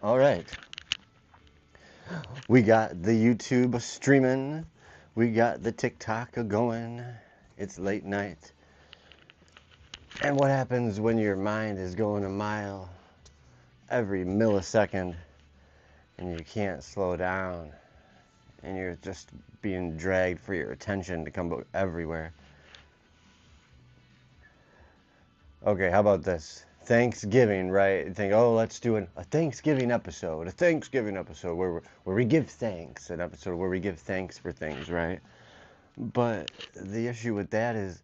All right. We got the YouTube streaming. We got the TikTok going. It's late night. And what happens when your mind is going a mile every millisecond and you can't slow down and you're just being dragged for your attention to come everywhere? Okay, how about this? Thanksgiving, right? You think, oh, let's do a Thanksgiving episode. A Thanksgiving episode where we give thanks. An episode where we give thanks for things, right? But the issue with that is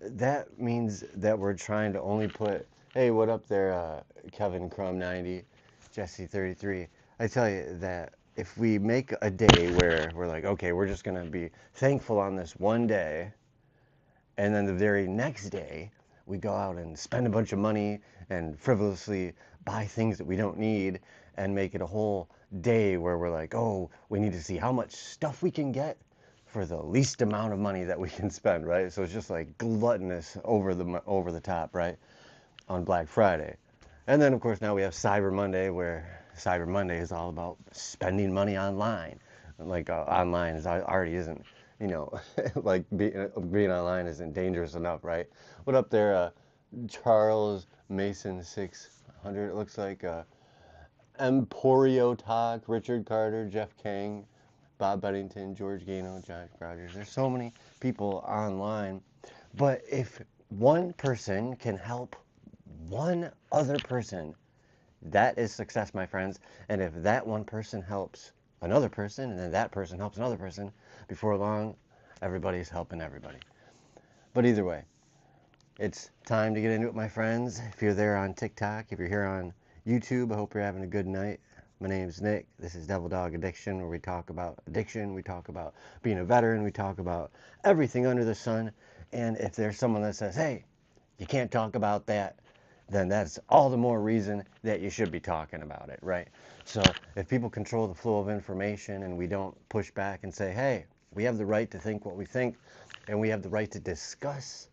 that means that we're trying to only put, hey, what up there, Kevin Crumb 90, Jesse 33. I tell you that if we make a day where we're like, okay, we're just going to be thankful on this one day, and then the very next day, we go out and spend a bunch of money and frivolously buy things that we don't need and make it a whole day where we're like, oh, we need to see how much stuff we can get for the least amount of money that we can spend, right? So it's just like gluttonous over the top, right? On Black Friday. And then of course now we have Cyber Monday, where Cyber Monday is all about spending money online. Like online is already isn't, you know, like being online isn't dangerous enough, right? What up there, Charles Mason 600? It looks like Emporio Talk, Richard Carter, Jeff Kang, Bob Bennington, George Gano, Josh Rogers. There's so many people online. But if one person can help one other person, that is success, my friends. And if that one person helps another person, and then that person helps another person, before long, everybody's helping everybody. But either way, it's time to get into it, my friends. If you're there on TikTok, if you're here on YouTube, I hope you're having a good night. My name's Nick. This is Devil Dog Addiction, where we talk about addiction, we talk about being a veteran, we talk about everything under the sun. And if there's someone that says, hey, you can't talk about that, then that's all the more reason that you should be talking about it, right? So if people control the flow of information and we don't push back and say, hey, we have the right to think what we think, and we have the right to discuss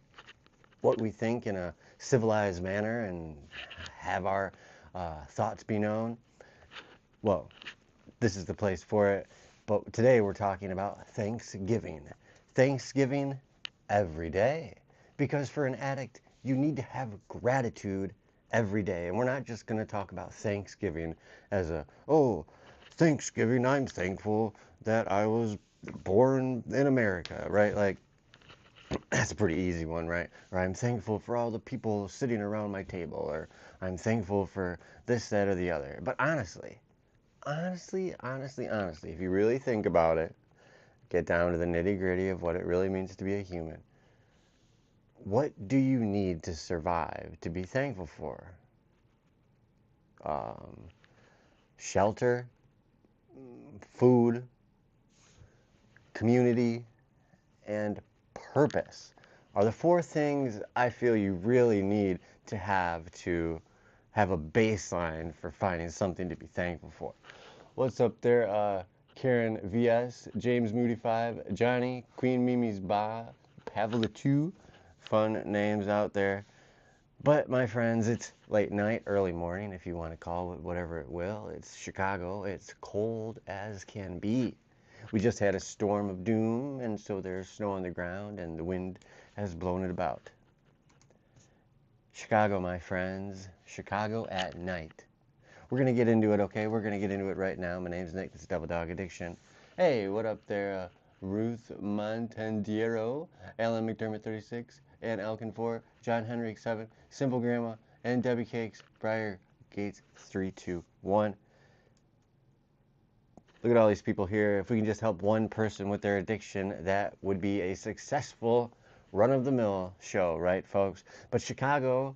what we think in a civilized manner and have our thoughts be known, well, this is the place for it. But today we're talking about Thanksgiving. Thanksgiving every day. Because for an addict, you need to have gratitude every day. And we're not just going to talk about Thanksgiving as oh, Thanksgiving, I'm thankful that I was born in America, right? Like, that's a pretty easy one, right? Or I'm thankful for all the people sitting around my table, or I'm thankful for this, that, or the other. But honestly, if you really think about it, get down to the nitty gritty of what it really means to be a human. What do you need to survive, to be thankful for? Shelter, food, community, and purpose are the four things I feel you really need to have a baseline for finding something to be thankful for. What's up there, Karen VS, James Moody 5, Johnny, Queen Mimi's Ba, Pavla 2, fun names out there. But my friends, it's late night, early morning, if you want to call it whatever it will. It's Chicago. It's cold as can be. We just had a storm of doom, and so there's snow on the ground, and the wind has blown it about. Chicago, my friends. Chicago at night. We're going to get into it, okay? We're going to get into it right now. My name's Nick. This is Devil Dog Addiction. Hey, what up there, Ruth Montendiero, Alan McDermott 36, and Elkin 4, John Henrik 7, Simple Grandma, and Debbie Cakes, Briar Gates 321. Look at all these people here. If we can just help one person with their addiction, that would be a successful run-of-the-mill show, right, folks? But Chicago,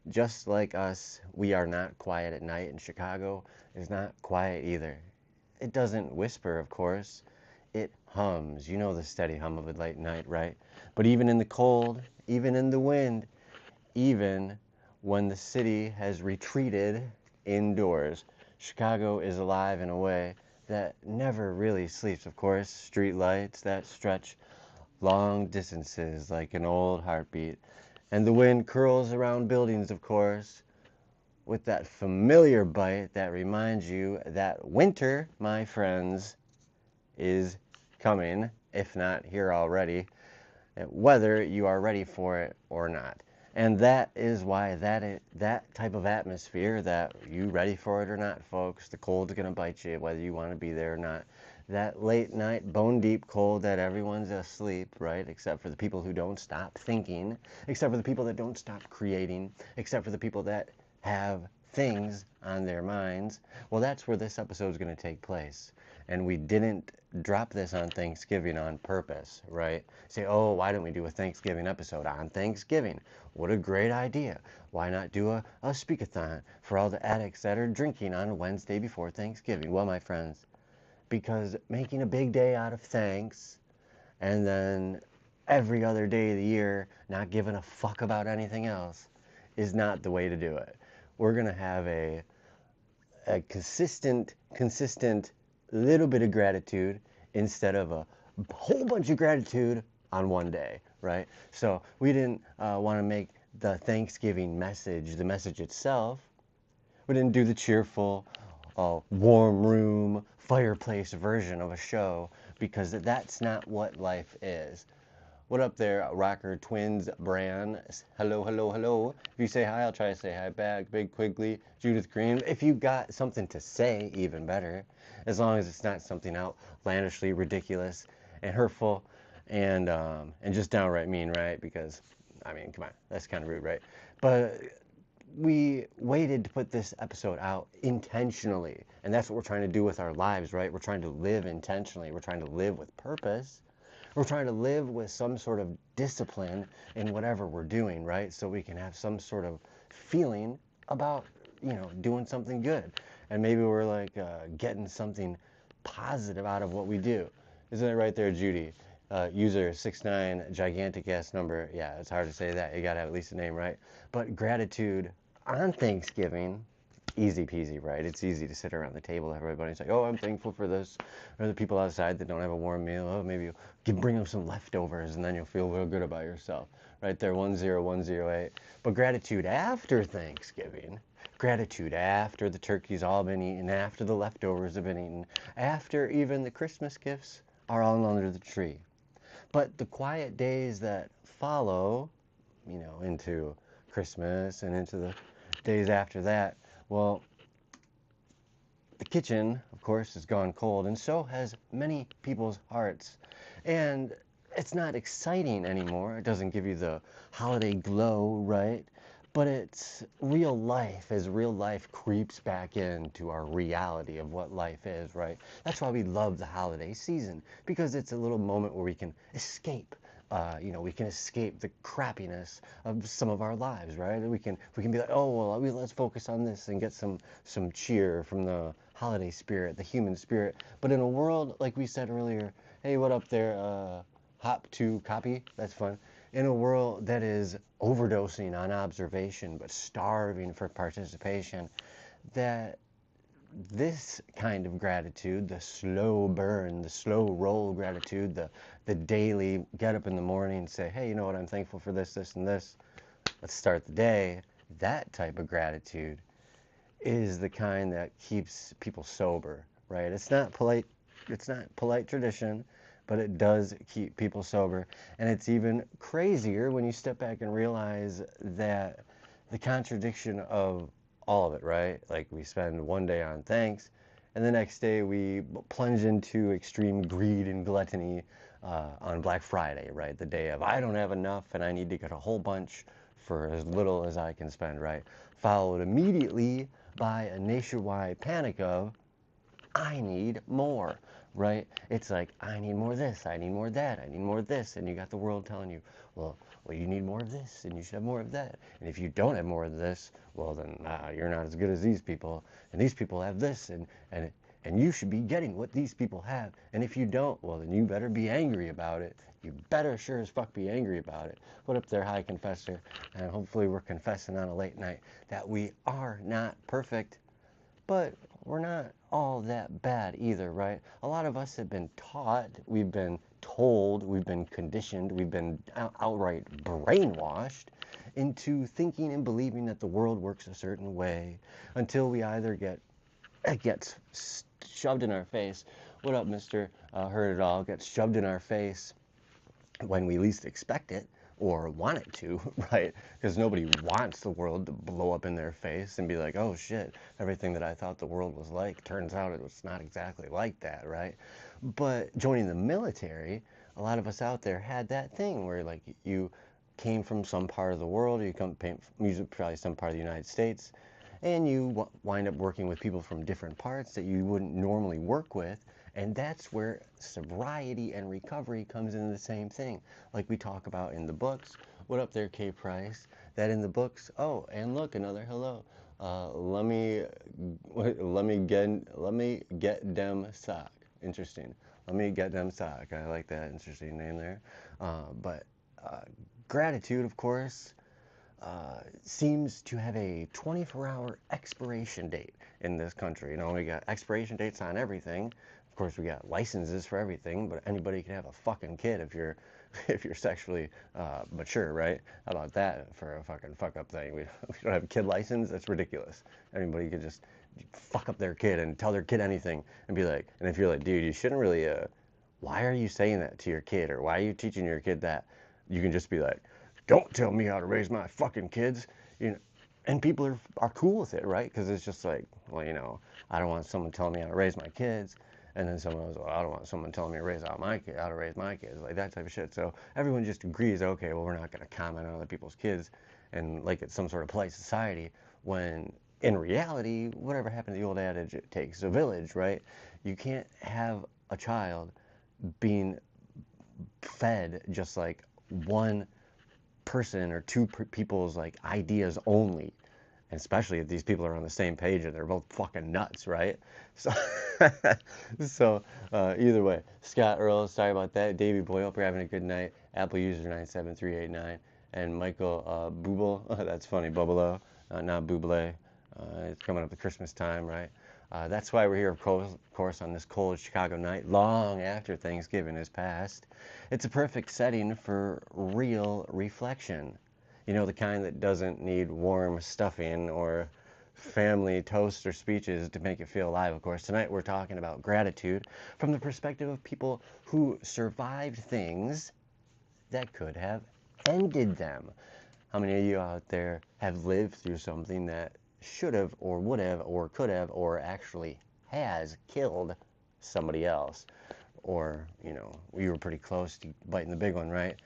just like us, we are not quiet at night, and Chicago is not quiet either. It doesn't whisper, of course. It hums. You know the steady hum of a late night, right? But even in the cold, even in the wind, even when the city has retreated indoors, Chicago is alive in a way that never really sleeps, of course. Street lights that stretch long distances like an old heartbeat. And the wind curls around buildings, of course, with that familiar bite that reminds you that winter, my friends, is coming, if not here already, whether you are ready for it or not. And that is why that type of atmosphere, that you ready for it or not, folks, the cold's going to bite you whether you want to be there or not. That late night, bone deep cold that everyone's asleep, right? Except for the people who don't stop thinking, except for the people that don't stop creating, except for the people that have things on their minds. Well, that's where this episode is going to take place. And we didn't drop this on Thanksgiving on purpose, right? Say, oh, why don't we do a Thanksgiving episode on Thanksgiving? What a great idea. Why not do a speakathon for all the addicts that are drinking on Wednesday before Thanksgiving? Well, my friends, because making a big day out of thanks and then every other day of the year not giving a fuck about anything else is not the way to do it. We're going to have a consistent little bit of gratitude instead of a whole bunch of gratitude on one day, right? So we didn't want to make the Thanksgiving message, the message itself. We didn't do the cheerful, warm room, fireplace version of a show because that's not what life is. What up there, Rocker Twins, Bran? Hello, hello, hello. If you say hi, I'll try to say hi back. Big Quigley, Judith Green. If you got something to say, even better. As long as it's not something outlandishly ridiculous and hurtful and just downright mean, right? Because, I mean, come on, that's kind of rude, right? But we waited to put this episode out intentionally. And that's what we're trying to do with our lives, right? We're trying to live intentionally. We're trying to live with purpose. We're trying to live with some sort of discipline in whatever we're doing, right? So we can have some sort of feeling about, doing something good. And maybe we're like getting something positive out of what we do. Isn't it right there, Judy? User 69, gigantic ass number. Yeah, it's hard to say that. You got to have at least a name, right? But gratitude on Thanksgiving, easy peasy, right? It's easy to sit around the table, everybody's like, oh, I'm thankful for this. Or the people outside that don't have a warm meal, oh, maybe you bring them some leftovers and then you'll feel real good about yourself. Right there, 10108. But gratitude after Thanksgiving, gratitude after the turkey's all been eaten, after the leftovers have been eaten, after even the Christmas gifts are all under the tree. But the quiet days that follow, into Christmas and into the days after that, well, the kitchen, of course, has gone cold, and so has many people's hearts. And it's not exciting anymore. It doesn't give you the holiday glow, right? But it's real life as real life creeps back into our reality of what life is, right? That's why we love the holiday season, because it's a little moment where we can escape. We can escape the crappiness of some of our lives, right? We can be like, oh, well, let's focus on this and get some cheer from the holiday spirit, the human spirit. But in a world, like we said earlier, hey, what up there, hop to copy? That's fun. In a world that is overdosing on observation but starving for participation, that this kind of gratitude, the slow burn, the slow roll gratitude, the daily get up in the morning and say, hey, you know what, I'm thankful for this, this, and this. Let's start the day. That type of gratitude is the kind that keeps people sober, right? It's not polite tradition, but it does keep people sober. And it's even crazier when you step back and realize that the contradiction of all of it, right? Like we spend one day on thanks, and the next day we plunge into extreme greed and gluttony on Black Friday, right? The day of I don't have enough and I need to get a whole bunch for as little as I can spend, right? Followed immediately by a nationwide panic of I need more, right? It's like, I need more of this, I need more of that, I need more of this, and you got the world telling you, well, you need more of this, and you should have more of that, and if you don't have more of this, well, then you're not as good as these people, and these people have this, and you should be getting what these people have, and if you don't, well, then you better be angry about it. You better sure as fuck be angry about it. What up there, High Confessor? And hopefully we're confessing on a late night that we are not perfect, but we're not all that bad either, right? A lot of us have been taught, we've been told, we've been conditioned, we've been outright brainwashed into thinking and believing that the world works a certain way until we either it gets shoved in our face. What up, Mr. Heard It All? Gets shoved in our face when we least expect it or want it to, right? Because nobody wants the world to blow up in their face and be like, oh shit, everything that I thought the world was like, turns out it was not exactly like that, right? But joining the military, a lot of us out there had that thing where like you came from some part of the world, or you come probably some part of the United States, and you wind up working with people from different parts that you wouldn't normally work with. And that's where sobriety and recovery comes into the same thing, like we talk about in the books. What up there, K Price? That in the books. Oh, and look, another hello. Let me get them sock. Interesting. Let me get them sock. I like that. Interesting name there. But gratitude, of course, seems to have a 24-hour expiration date in this country. You know, we got expiration dates on everything. Of course, we got licenses for everything, but anybody can have a fucking kid if you're sexually mature, right? How about that for a fucking fuck up thing? We don't have a kid license. That's ridiculous. Anybody could just fuck up their kid and tell their kid anything and be like, and if you're like, dude, you shouldn't really. Why are you saying that to your kid, or why are you teaching your kid that? You can just be like, don't tell me how to raise my fucking kids, you know. And people are cool with it, right? Because it's just like, well, you know, I don't want someone telling me how to raise my kids. And then someone goes, well, I don't want someone telling me how to raise my kids, like that type of shit. So everyone just agrees, okay, well, we're not going to comment on other people's kids and like it's some sort of polite society, when in reality, whatever happened to the old adage, it takes a village, right? You can't have a child being fed just like one person or two people's like ideas only, and especially if these people are on the same page and they're both fucking nuts, right? So, either way, Scott Earl, sorry about that. Davey Boy, hope you're having a good night. Apple user 97389, and Michael Booble, that's funny, Bubble, not Buble. It's coming up to Christmas time, right? That's why we're here, of course, on this cold Chicago night, long after Thanksgiving is past. It's a perfect setting for real reflection. You know, the kind that doesn't need warm stuffing or family toasts or speeches to make it feel alive, of course. Tonight we're talking about gratitude from the perspective of people who survived things that could have ended them. How many of you out there have lived through something that should have or would have or could have or actually has killed somebody else? Or, you know, we were pretty close to biting the big one, right?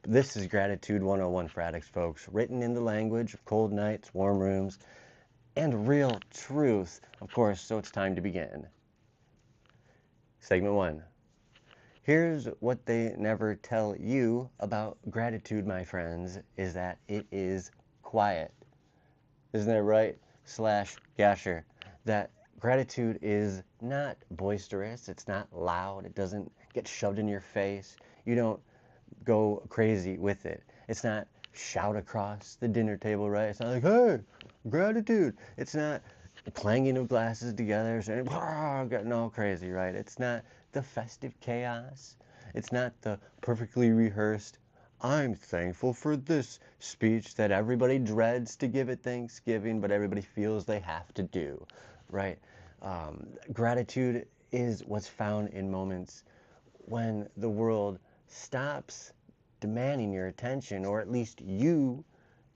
This is Gratitude 101 for Addicts, folks, written in the language of cold nights, warm rooms, and real truth, of course, so it's time to begin. Segment 1. Here's what they never tell you about gratitude, my friends, is that it is quiet. Isn't that right? Gasher. That gratitude is not boisterous, it's not loud, it doesn't get shoved in your face, you don't go crazy with it. It's not shout across the dinner table, right? It's not like, hey, gratitude. It's not clanging of glasses together, saying, getting all crazy, right? It's not the festive chaos. It's not the perfectly rehearsed, I'm thankful for this speech that everybody dreads to give at Thanksgiving, but everybody feels they have to do, right? Gratitude is what's found in moments when the world stops demanding your attention, or at least you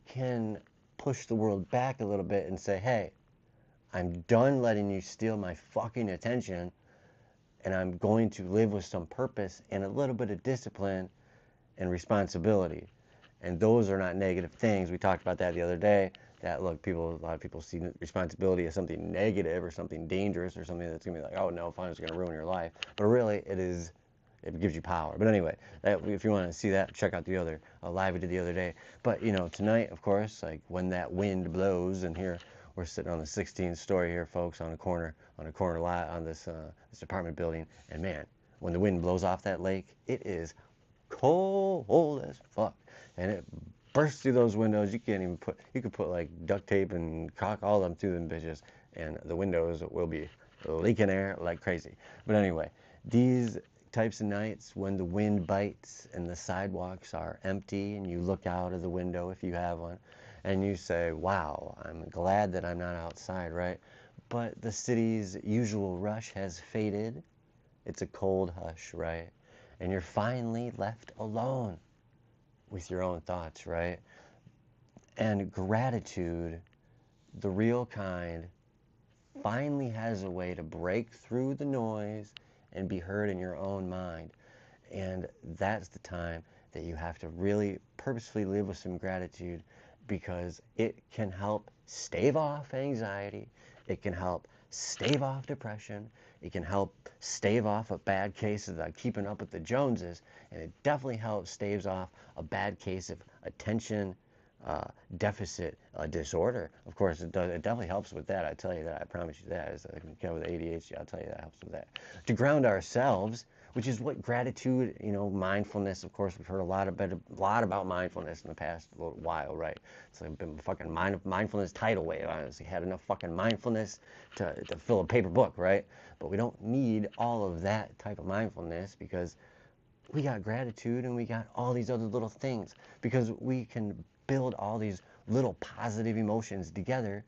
can push the world back a little bit and say, hey, I'm done letting you steal my fucking attention, and I'm going to live with some purpose and a little bit of discipline and responsibility. And those are not negative things. We talked about that the other day, that look, a lot of people see responsibility as something negative or something dangerous or something that's gonna be like, oh no, fun, it's gonna ruin your life. But really, it gives you power. But anyway, if you want to see that, check out the other live we did the other day. But you know, tonight, of course, like when that wind blows, and here we're sitting on the 16th story here, folks, on a corner lot on this apartment building, and man, when the wind blows off that lake, it is cold as fuck, and it bursts through those windows. You could put like duct tape and caulk all of them through them bitches, and the windows will be leaking air like crazy. But anyway, these types of nights when the wind bites and the sidewalks are empty and you look out of the window if you have one and you say, wow, I'm glad that I'm not outside, right? But the city's usual rush has faded. It's a cold hush, right? And you're finally left alone with your own thoughts, right? And gratitude, the real kind, finally has a way to break through the noise and be heard in your own mind. And that's the time that you have to really purposefully live with some gratitude, because it can help stave off anxiety. It can help stave off depression. It can help stave off a bad case of keeping up with the Joneses. And it definitely helps staves off a bad case of attention deficit disorder. Of course, it does. It definitely helps with that. I tell you that. I promise you that. As a with ADHD, I'll tell you that helps with that. To ground ourselves, which is what gratitude, mindfulness. Of course, we've heard a lot about mindfulness in the past little while, right? It's like been fucking mindfulness tidal wave. I honestly had enough fucking mindfulness to fill a paper book, right? But we don't need all of that type of mindfulness, because we got gratitude and we got all these other little things, because we can build all these little positive emotions together.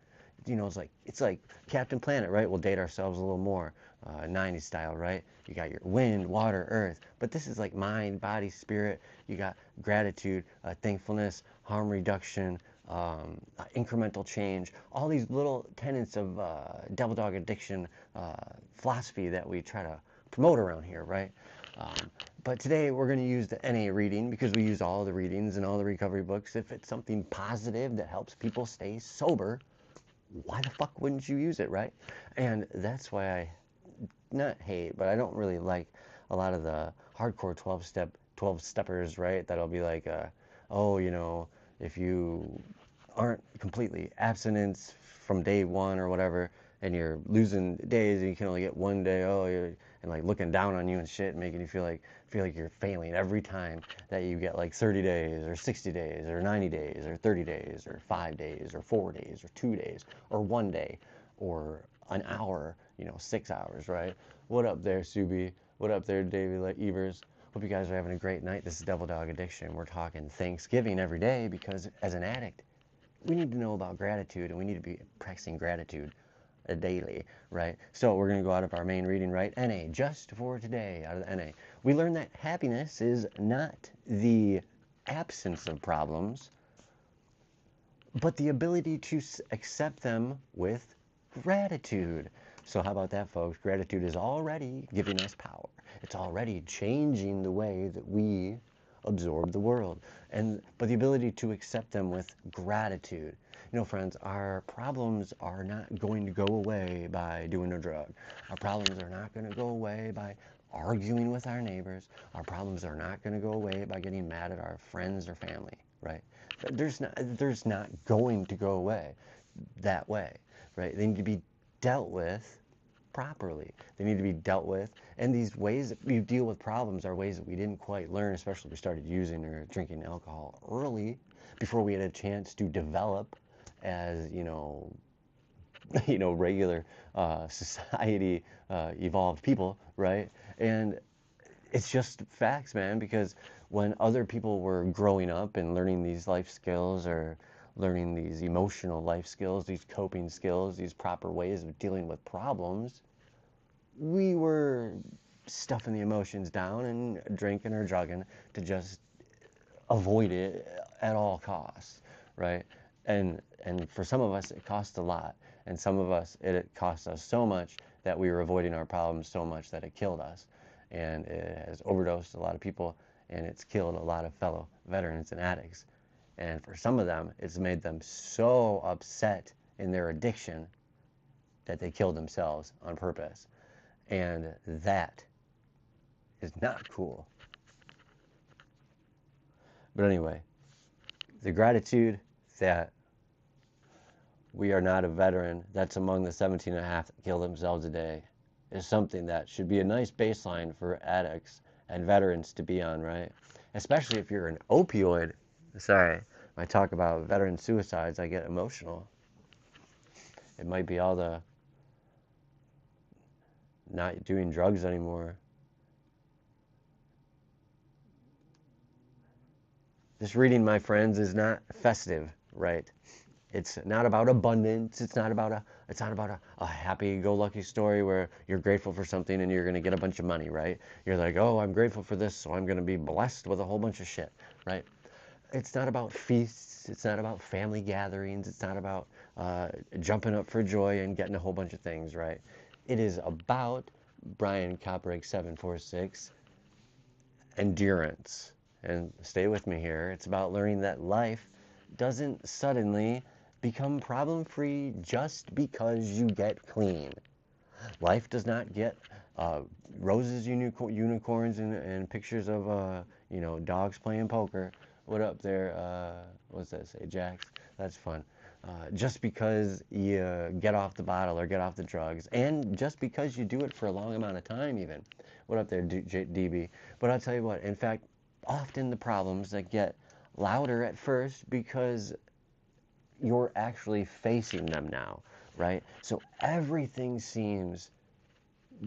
It's like Captain Planet, right? We'll date ourselves a little more, 90s style, right? You got your wind, water, earth, but this is like mind, body, spirit. You got gratitude, thankfulness, harm reduction, incremental change, all these little tenets of devil dog addiction philosophy that we try to promote around here, right? But today we're going to use the NA reading, because we use all the readings and all the recovery books. If it's something positive that helps people stay sober, why the fuck wouldn't you use it, right? And that's why I not hate, but I don't really like a lot of the hardcore 12 steppers, right? That'll be like, if you aren't completely abstinence from day one or whatever, and you're losing days and you can only get one day, and like looking down on you and shit, making you feel like you're failing every time that you get like 30 days or 60 days or 90 days or 30 days or 5 days or 4 days or 2 days or 1 day or an hour, 6 hours, right? What up there, Subi? What up there, David Evers? Hope you guys are having a great night. This is Devil Dog Addiction. We're talking Thanksgiving every day, because as an addict, we need to know about gratitude, and we need to be practicing gratitude daily, right? So we're going to go out of our main reading, right? NA, just for today, out of the NA. We learned that happiness is not the absence of problems, but the ability to accept them with gratitude. So how about that, folks? Gratitude is already giving us power. It's already changing the way that we absorb the world. But the ability to accept them with gratitude. Friends, our problems are not going to go away by doing a drug. Our problems are not going to go away by arguing with our neighbors. Our problems are not going to go away by getting mad at our friends or family, right? There's not going to go away that way, right? They need to be dealt with properly. They need to be dealt with, and these ways that we deal with problems are ways that we didn't quite learn, especially if we started using or drinking alcohol early, before we had a chance to develop as regular society evolved people, right? And it's just facts, man, because when other people were growing up and learning these life skills, or learning these emotional life skills, these coping skills, these proper ways of dealing with problems, we were stuffing the emotions down and drinking or drugging to just avoid it at all costs, right? And for some of us, it cost a lot. And some of us, it cost us so much that we were avoiding our problems so much that it killed us. And it has overdosed a lot of people, and it's killed a lot of fellow veterans and addicts. And for some of them, it's made them so upset in their addiction that they killed themselves on purpose. And that is not cool. But anyway, the gratitude that we are not a veteran that's among the 17 and a half that kill themselves a day is something that should be a nice baseline for addicts and veterans to be on, right? Especially if you're an opioid. Sorry, when I talk about veteran suicides, I get emotional. It might be all the not doing drugs anymore. This reading, my friends, is not festive, right? It's not about abundance. It's not about a happy-go-lucky story where you're grateful for something and you're gonna get a bunch of money, right? You're like, oh, I'm grateful for this, so I'm gonna be blessed with a whole bunch of shit, right? It's not about feasts. It's not about family gatherings. It's not about jumping up for joy and getting a whole bunch of things, right? It is about Brian Kopprig 746 endurance. And stay with me here. It's about learning that life doesn't suddenly become problem free just because you get clean. Life does not get roses, unicorns, and pictures of dogs playing poker. What up there? What's that say, Jax? That's fun. Just because you get off the bottle or get off the drugs, and just because you do it for a long amount of time, even. What up there, DB? But I'll tell you what. In fact, often the problems that get louder at first because you're actually facing them now, right? So everything seems,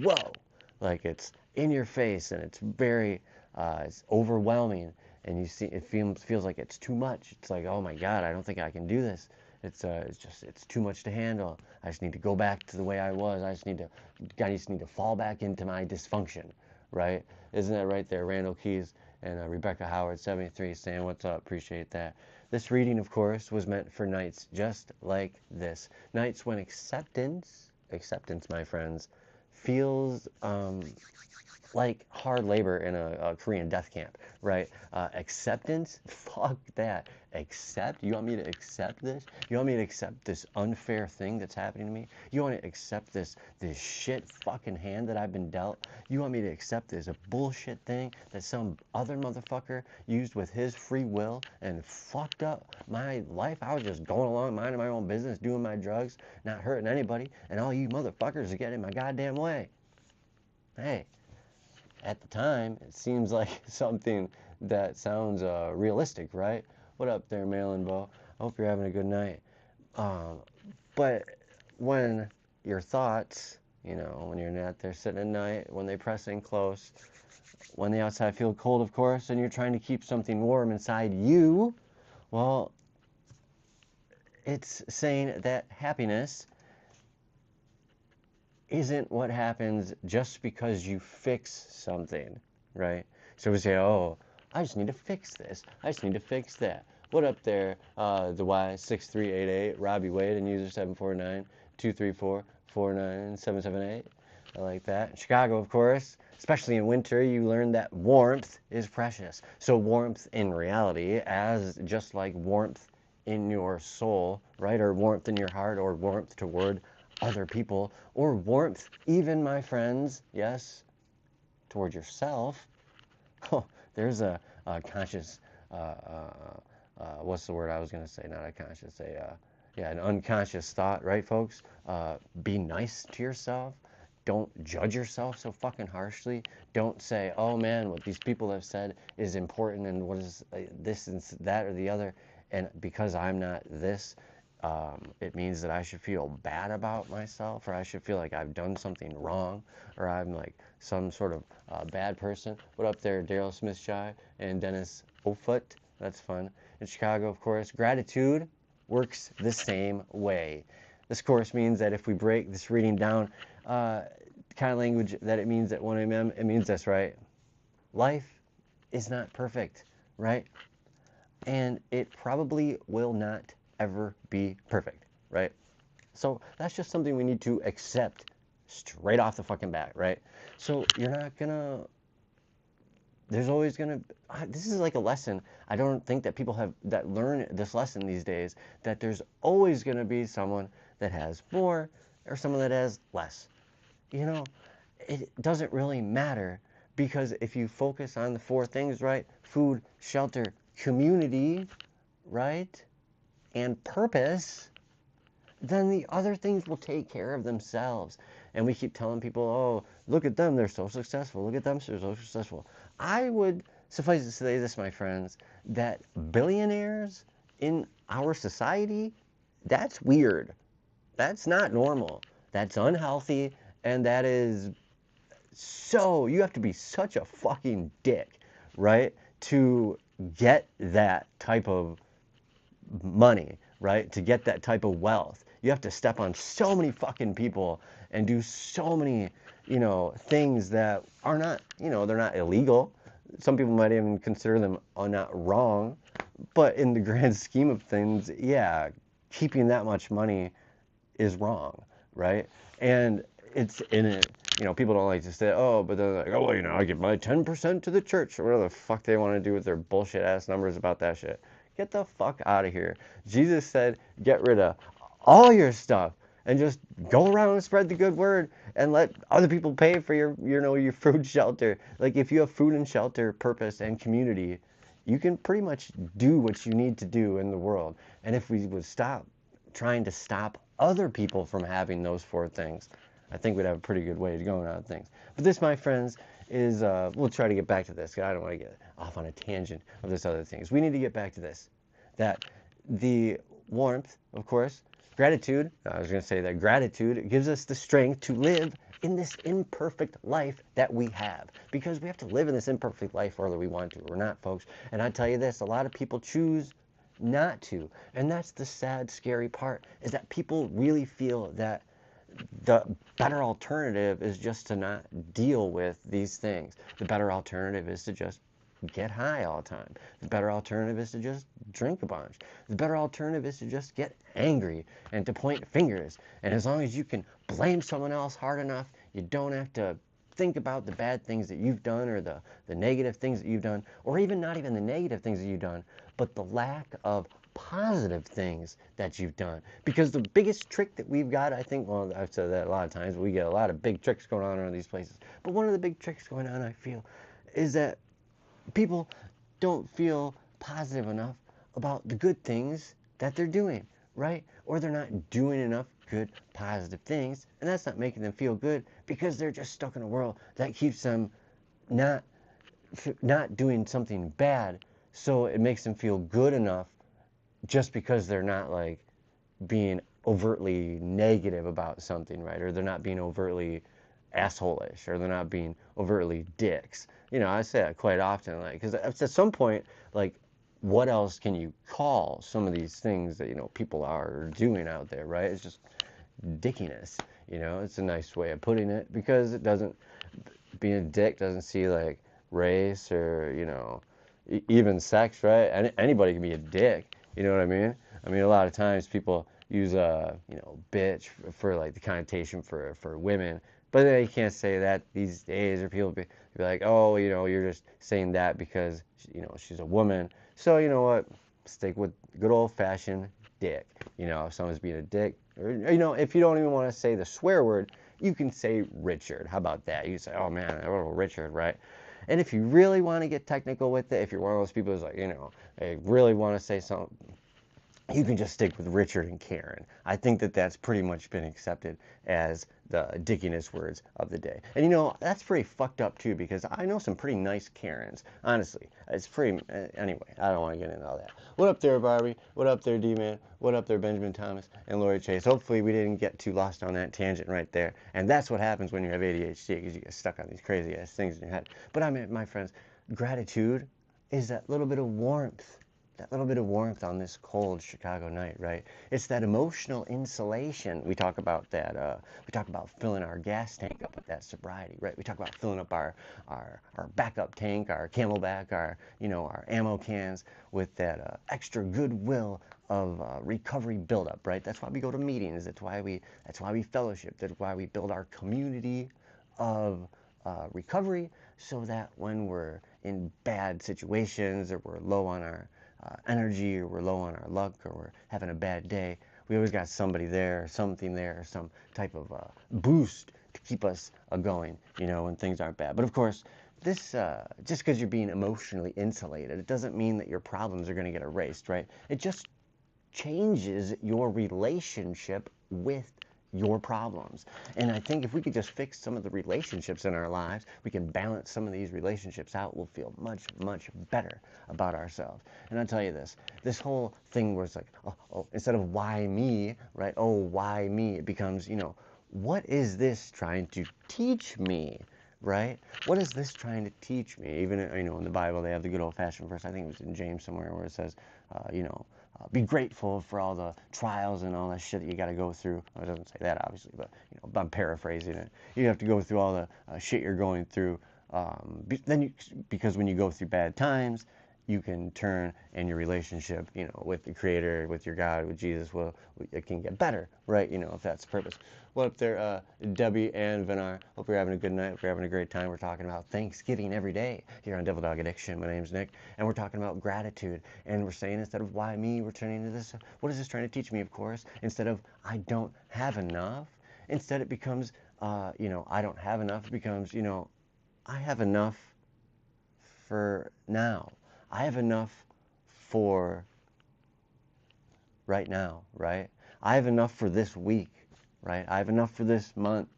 whoa, like it's in your face and it's very, it's overwhelming, and you see it feels like it's too much. It's like, oh my God, I don't think I can do this. It's too much to handle. I just need to go back to the way I was. I just need to fall back into my dysfunction, right? Isn't that right there, Randall Keys and Rebecca Howard 73 saying what's up? Appreciate that. This reading, of course, was meant for nights just like this. Nights when acceptance, my friends, feels like hard labor in a Korean death camp, right? Acceptance, fuck that. You want me to accept this? You want me to accept this unfair thing that's happening to me? You want to accept this shit fucking hand that I've been dealt? You want me to accept this a bullshit thing that some other motherfucker used with his free will and fucked up my life? I was just going along, minding my own business, doing my drugs, not hurting anybody, and all you motherfuckers are getting in my goddamn way. Hey, at the time, it seems like something that sounds realistic, right? What up there, Mail Bo? I hope you're having a good night. But when your thoughts, when you're not there sitting at night, when they press in close, when the outside feels cold, of course, and you're trying to keep something warm inside you, well, it's saying that happiness isn't what happens just because you fix something, right? So we say, oh, I just need to fix this. I just need to fix that. What up there, the Y6388, Robbie Wade, and user 749-234-49778. I like that. In Chicago, of course, especially in winter, you learn that warmth is precious. So warmth in reality, as just like warmth in your soul, right? Or warmth in your heart, or warmth toward other people, or warmth, even, my friends, yes, toward yourself. Oh, there's a conscious, what's the word I was going to say? Not a conscious, an unconscious thought, right, folks? Be nice to yourself. Don't judge yourself so fucking harshly. Don't say, oh man, what these people have said is important, and what is this and that or the other, and because I'm not this, it means that I should feel bad about myself, or I should feel like I've done something wrong, or I'm like some sort of bad person. What up there, Daryl Smith-Shy and Dennis Ofoot? That's fun. In Chicago, of course, gratitude works the same way. This course means that if we break this reading down, the kind of language that it means at 1 a.m., it means this, right? Life is not perfect, right? And it probably will not ever be perfect, right? So that's just something we need to accept straight off the fucking bat, right? So you're not gonna, there's always gonna, this is like a lesson. I don't think that people that learn this lesson these days, that there's always gonna be someone that has more or someone that has less. It doesn't really matter, because if you focus on the four things, right? Food, shelter, community, right? And purpose, then the other things will take care of themselves. And we keep telling people, oh, look at them, they're so successful. Look at them, they're so successful. I would suffice to say this, my friends, that billionaires in our society, that's weird. That's not normal. That's unhealthy, and that is so, you have to be such a fucking dick, right? To get that type of money, right? To get that type of wealth, you have to step on so many fucking people and do so many, things that are not, they're not illegal. Some people might even consider them not wrong, but in the grand scheme of things, yeah, keeping that much money is wrong, right? And it's in it. People don't like to say, oh, but they're like, oh, well, I give my 10% to the church, or whatever the fuck they want to do with their bullshit ass numbers about that shit. Get the fuck out of here. Jesus said, get rid of all your stuff and just go around and spread the good word and let other people pay for your food shelter. Like, if you have food and shelter, purpose, and community, you can pretty much do what you need to do in the world. And if we would stop trying to stop other people from having those four things, I think we'd have a pretty good way to go on things. But this, my friends, is, we'll try to get back to this, because I don't want to get off on a tangent of this other things. We need to get back to this, that the warmth, of course, gratitude, I was going to say that gratitude gives us the strength to live in this imperfect life that we have. Because we have to live in this imperfect life whether we want to or not, folks. And I tell you this, a lot of people choose not to. And that's the sad, scary part, is that people really feel that the better alternative is just to not deal with these things. The better alternative is to just get high all the time. The better alternative is to just drink a bunch. The better alternative is to just get angry and to point fingers. And as long as you can blame someone else hard enough, you don't have to think about the bad things that you've done, or the negative things that you've done, or even not even the negative things that you've done, but the lack of positive things that you've done. Because the biggest trick that we've got, I think, well, I've said that a lot of times, we get a lot of big tricks going on around these places, but one of the big tricks going on, I feel, is that people don't feel positive enough about the good things that they're doing, right? Or they're not doing enough good, positive things, and that's not making them feel good, because they're just stuck in a world that keeps them not doing something bad, so it makes them feel good enough just because they're not like being overtly negative about something, right? Or they're not being overtly asshole-ish, or they're not being overtly dicks. I say that quite often, like, because at some point, like, what else can you call some of these things that, people are doing out there, right? It's just dickiness, it's a nice way of putting it, because it doesn't, being a dick doesn't see, like, race or, even sex, right? Anybody can be a dick, you know what I mean? I mean, a lot of times people use bitch for like the connotation for women, but they can't say that these days, or people be like, oh, you're just saying that because she's a woman. So you know what? Stick with good old fashioned dick. If someone's being a dick, or if you don't even want to say the swear word, you can say Richard. How about that? You say, oh man, little Richard, right? And if you really want to get technical with it, if you're one of those people who's like, they really want to say something, you can just stick with Richard and Karen. I think that that's pretty much been accepted as the dickiness words of the day. And that's pretty fucked up too, because I know some pretty nice Karens. Honestly, it's pretty, anyway, I don't want to get into all that. What up there, Barbie? What up there, D-Man? What up there, Benjamin Thomas and Lori Chase? Hopefully we didn't get too lost on that tangent right there. And that's what happens when you have ADHD, because you get stuck on these crazy ass things in your head. But I mean, my friends, gratitude is that little bit of warmth. That little bit of warmth on this cold Chicago night, right? It's that emotional insulation. We talk about that. We talk about filling our gas tank up with that sobriety, right? We talk about filling up our backup tank, our Camelback, our ammo cans with that extra goodwill of recovery buildup, right? That's why we go to meetings. That's why we fellowship. That's why we build our community of recovery, so that when we're in bad situations, or we're low on our energy, or we're low on our luck, or we're having a bad day, we always got somebody there, or something there, or some type of boost to keep us going, when things aren't bad. But of course, this, just because you're being emotionally insulated, it doesn't mean that your problems are going to get erased, right? It just changes your relationship with your problems. And I think if we could just fix some of the relationships in our lives, we can balance some of these relationships out, we'll feel much, much better about ourselves. And I'll tell you this whole thing where it's like, oh, instead of why me, right? Oh, why me? It becomes, what is this trying to teach me, right? What is this trying to teach me? Even, in the Bible, they have the good old-fashioned verse. I think it was in James somewhere where it says, be grateful for all the trials and all that shit that you got to go through. Well, it doesn't say that, obviously, but, I'm paraphrasing it. You have to go through all the shit you're going through. Because when you go through bad times, you can turn, and your relationship, with the Creator, with your God, with Jesus, it can get better, right? If that's the purpose. What up there, Debbie and Vinar? Hope you're having a good night. Hope you're having a great time. We're talking about Thanksgiving every day here on Devil Dog Addiction. My name's Nick, and we're talking about gratitude. And we're saying, instead of why me, we're turning to this. What is this trying to teach me? Of course, instead of I don't have enough, instead it becomes, I don't have enough. It becomes, I have enough for now. I have enough for right now, right? I have enough for this week, right? I have enough for this month.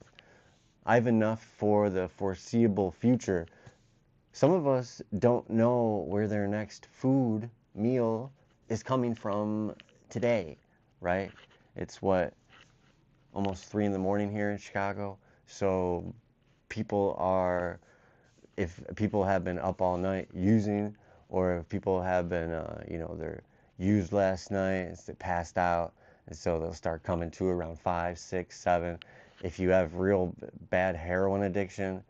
I have enough for the foreseeable future. Some of us don't know where their next food meal is coming from today, right? It's almost 3 in the morning here in Chicago. So if people have been up all night using, or if people have been, they're used last night, they passed out, and so they'll start coming to around 5, 6, 7. If you have real bad heroin addiction,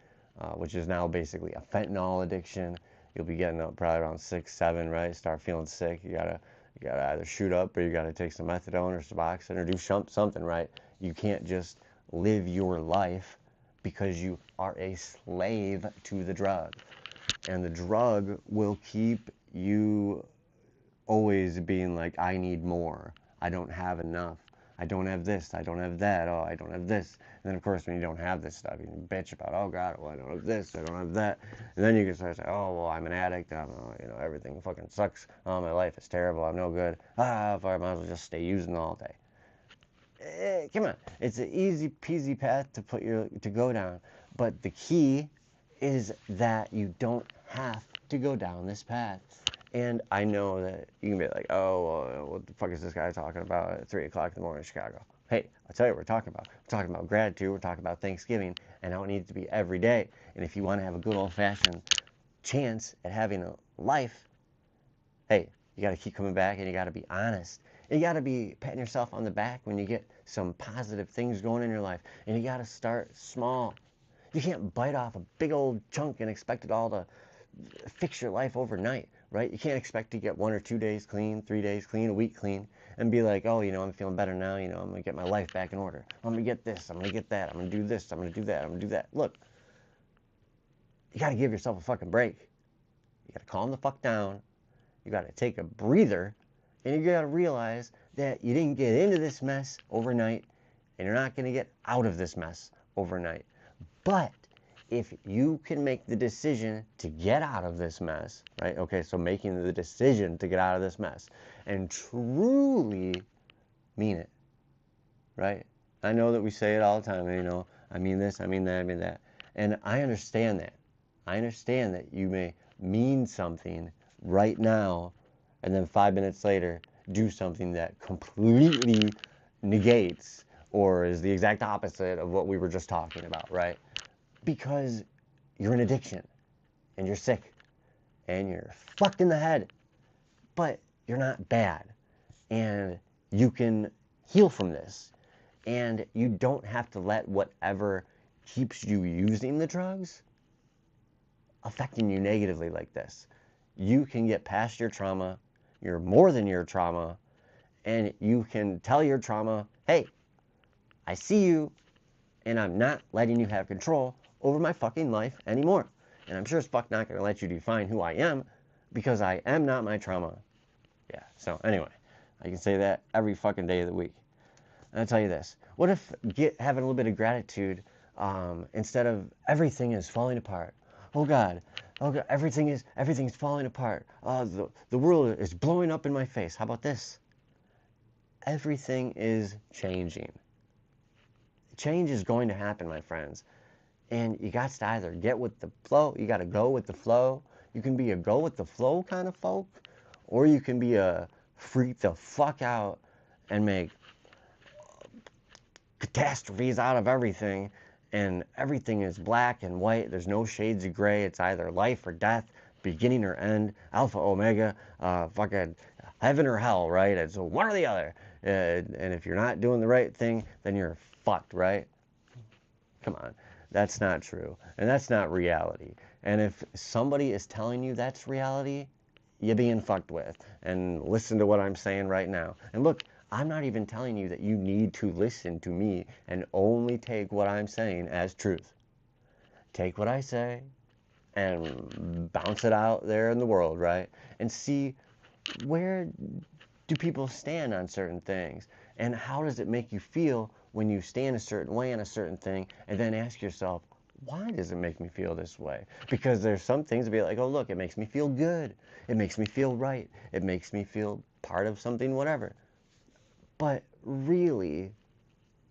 which is now basically a fentanyl addiction, you'll be getting up probably around 6, 7, right? Start feeling sick. You gotta either shoot up, or you gotta take some methadone or Suboxone or do something, right? You can't just live your life because you are a slave to the drug. And the drug will keep you always being like, I need more. I don't have enough. I don't have this. I don't have that. Oh, I don't have this. And then, of course, when you don't have this stuff, you can bitch about, oh, God, well, I don't have this. I don't have that. And then you can start saying, oh, well, I'm an addict. Everything fucking sucks. Oh, my life is terrible. I'm no good. If I might as well just stay using all day. Come on, it's an easy peasy path to go down, but the key is that you don't have to go down this path. And I know that you can be like, oh, well, what the fuck is this guy talking about at 3 o'clock in the morning in Chicago? Hey, I'll tell you what we're talking about. We're talking about gratitude. We're talking about Thanksgiving and how it needs to be every day. And if you want to have a good old-fashioned chance at having a life, hey, you got to keep coming back, and you got to be honest. You got to be patting yourself on the back when you get some positive things going in your life. And you got to start small. You can't bite off a big old chunk and expect it all to fix your life overnight, right? You can't expect to get 1 or 2 days clean, 3 days clean, a week clean, and be like, oh, I'm feeling better now. I'm going to get my life back in order. I'm going to get this. I'm going to get that. I'm going to do this. I'm going to do that. I'm going to do that. Look, you got to give yourself a fucking break. You got to calm the fuck down. You got to take a breather. And you got to realize that you didn't get into this mess overnight, and you're not going to get out of this mess overnight. But if you can make the decision to get out of this mess, right? Okay, so making the decision to get out of this mess and truly mean it, right? I know that we say it all the time, I mean this, I mean that, I mean that. And I understand that. I understand that you may mean something right now, and then 5 minutes later do something that completely negates or is the exact opposite of what we were just talking about, right? Because you're an addiction, and you're sick, and you're fucked in the head, but you're not bad, and you can heal from this, and you don't have to let whatever keeps you using the drugs affecting you negatively like this. You can get past your trauma. You're more than your trauma, and you can tell your trauma, hey, I see you, and I'm not letting you have control over my fucking life anymore. And I'm sure as fuck not going to let you define who I am, because I am not my trauma. Yeah, so anyway, I can say that every fucking day of the week. And I'll tell you this, what if having a little bit of gratitude, instead of everything is falling apart, oh God, everything's falling apart, the world is blowing up in my face. How about this? Everything is changing. Change is going to happen, my friends. And you got to either get with the flow, you got to go with the flow. You can be a go with the flow kind of folk, or you can be a freak the fuck out and make catastrophes out of everything and everything is black and white. There's no shades of gray. It's either life or death, beginning or end, alpha, omega, fucking heaven or hell, right? It's one or the other. And if you're not doing the right thing, then you're fucked, right? Come on. That's not true. And that's not reality. And if somebody is telling you that's reality, you're being fucked with. And listen to what I'm saying right now. And look, I'm not even telling you that you need to listen to me and only take what I'm saying as truth. Take what I say and bounce it out there in the world, right? And see, where do people stand on certain things? And how does it make you feel when you stand a certain way on a certain thing, and then ask yourself, why does it make me feel this way? Because there's some things to be like, oh, look, it makes me feel good. It makes me feel right. It makes me feel part of something, whatever. But really,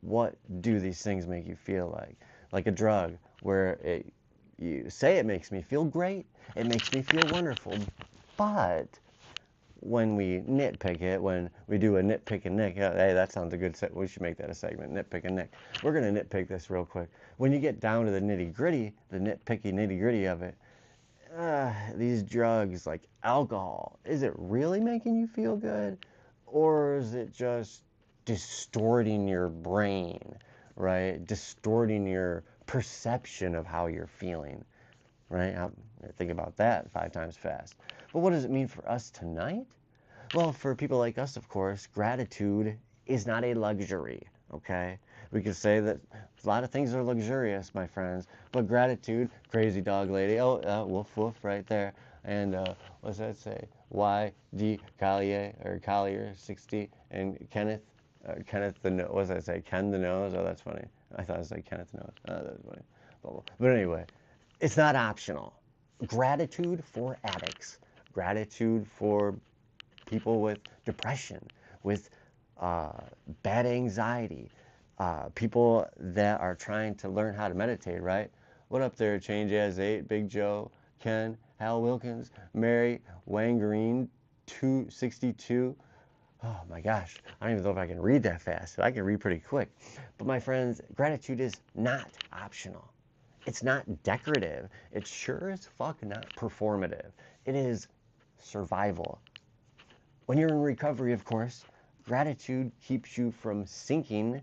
what do these things make you feel like? Like a drug, where you say it makes me feel great, it makes me feel wonderful, but when we nitpick it, when we do a nitpick and nick, hey, that sounds a good set. We should make that a segment, nitpick and nick. We're going to nitpick this real quick. When you get down to the nitty gritty, the nitpicky nitty gritty of it, these drugs like alcohol, is it really making you feel good? Or is it just distorting your brain, right? Distorting your perception of how you're feeling, right? Think about that 5 times fast. But what does it mean for us tonight? Well, for people like us, of course, gratitude is not a luxury, okay? We could say that a lot of things are luxurious, my friends, but gratitude, crazy dog lady, woof woof right there. And what's that say? Y.D. Collier 60, and Kenneth the Nose, what's that say? Ken the Nose? Oh, that's funny. I thought it was like Kenneth the Nose. Oh, that's funny. But anyway, it's not optional. Gratitude for addicts. Gratitude for people with depression, with bad anxiety, people that are trying to learn how to meditate, right? What up there, Change as 8, Big Joe, Ken, Hal Wilkins, Mary, Wayne Green, 262. Oh my gosh, I don't even know if I can read that fast. I can read pretty quick. But my friends, gratitude is not optional. It's not decorative. It's sure as fuck not performative. It is survival. When you're in recovery, of course, gratitude keeps you from sinking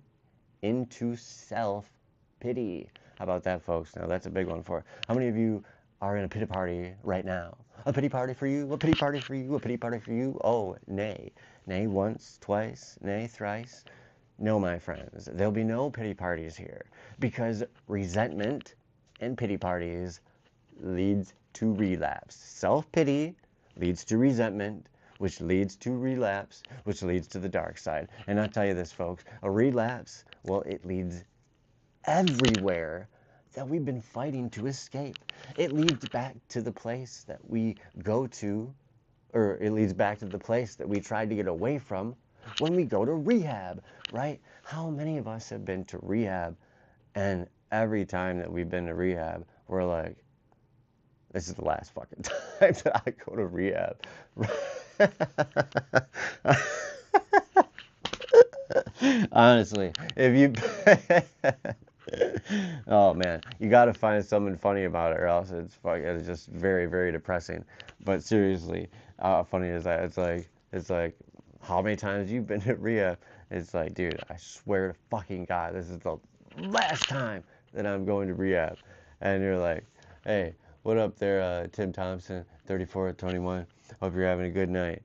into self-pity. How about that, folks? Now, that's a big one for how many of you are in a pity party right now? A pity party for you? A pity party for you? A pity party for you? Oh, nay. Nay once, twice, nay thrice. No, my friends, there'll be no pity parties here, because resentment and pity parties leads to relapse. Self-pity leads to resentment, which leads to relapse, which leads to the dark side. And I'll tell you this, folks, a relapse, well, it leads everywhere that we've been fighting to escape. It leads back to the place that we go to, or it leads back to the place that we tried to get away from when we go to rehab, right? How many of us have been to rehab, and every time that we've been to rehab, we're like, this is the last fucking time that I go to rehab. Honestly, if you oh man, you got to find something funny about it, or else it's just very, very depressing. But seriously, how funny is that? It's like how many times you've been at rehab? It's like, dude, I swear to fucking God, this is the last time that I'm going to rehab. And you're like, hey, what up there, Tim Thompson, 3421? Hope you're having a good night.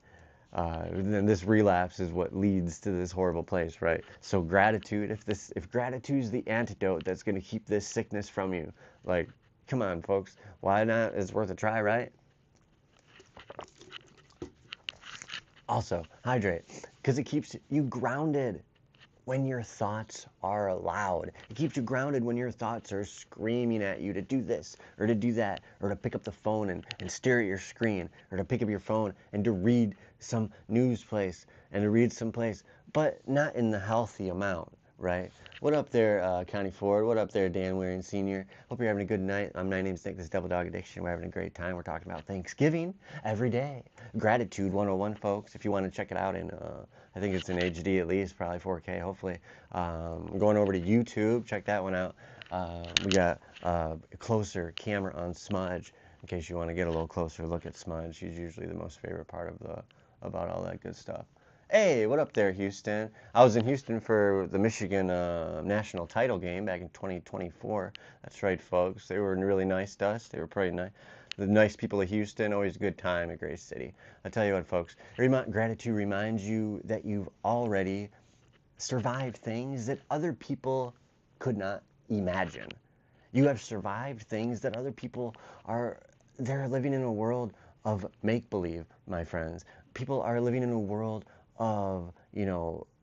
Then this relapse is what leads to this horrible place, right? So gratitude, if gratitude's the antidote that's going to keep this sickness from you, like, come on, folks, why not? It's worth a try, right? Also, hydrate, because it keeps you grounded when your thoughts are loud. It keeps you grounded when your thoughts are screaming at you to do this or to do that, or to pick up the phone and stare at your screen, or to pick up your phone and to read some news place and to read some place, but not in the healthy amount, right? What up there, Connie Ford? What up there, Dan Waring Sr.? Hope you're having a good night. My name's Nick. This is Double Dog Addiction. We're having a great time. We're talking about Thanksgiving every day. Gratitude 101, folks. If you want to check it out in, I think it's in HD at least, probably 4K, hopefully. Going over to YouTube. Check that one out. We got a closer camera on Smudge in case you want to get a little closer look at Smudge. He's usually the most favorite part of about all that good stuff. Hey, what up there, Houston? I was in Houston for the Michigan national title game back in 2024. That's right, folks. They were really nice to us. They were pretty nice. The nice people of Houston, always a good time, a great city. I'll tell you what, folks. Gratitude reminds you that you've already survived things that other people could not imagine. You have survived things that other people are, they're living in a world of make-believe, my friends. People are living in a world of,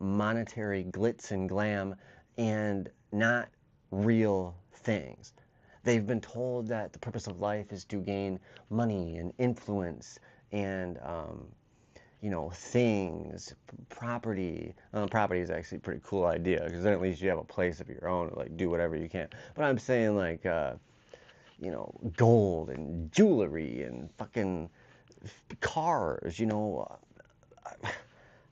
monetary glitz and glam and not real things. They've been told that the purpose of life is to gain money and influence and things, property. Property is actually a pretty cool idea because then at least you have a place of your own to like do whatever you can. But I'm saying like, gold and jewelry and fucking cars,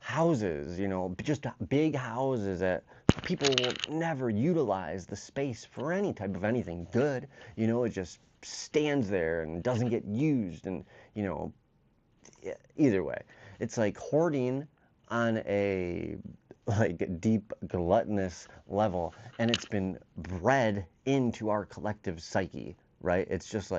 houses, just big houses that people will never utilize the space for any type of anything good. It just stands there and doesn't get used and, either way. It's like hoarding on a like deep gluttonous level, and it's been bred into our collective psyche, right? It's just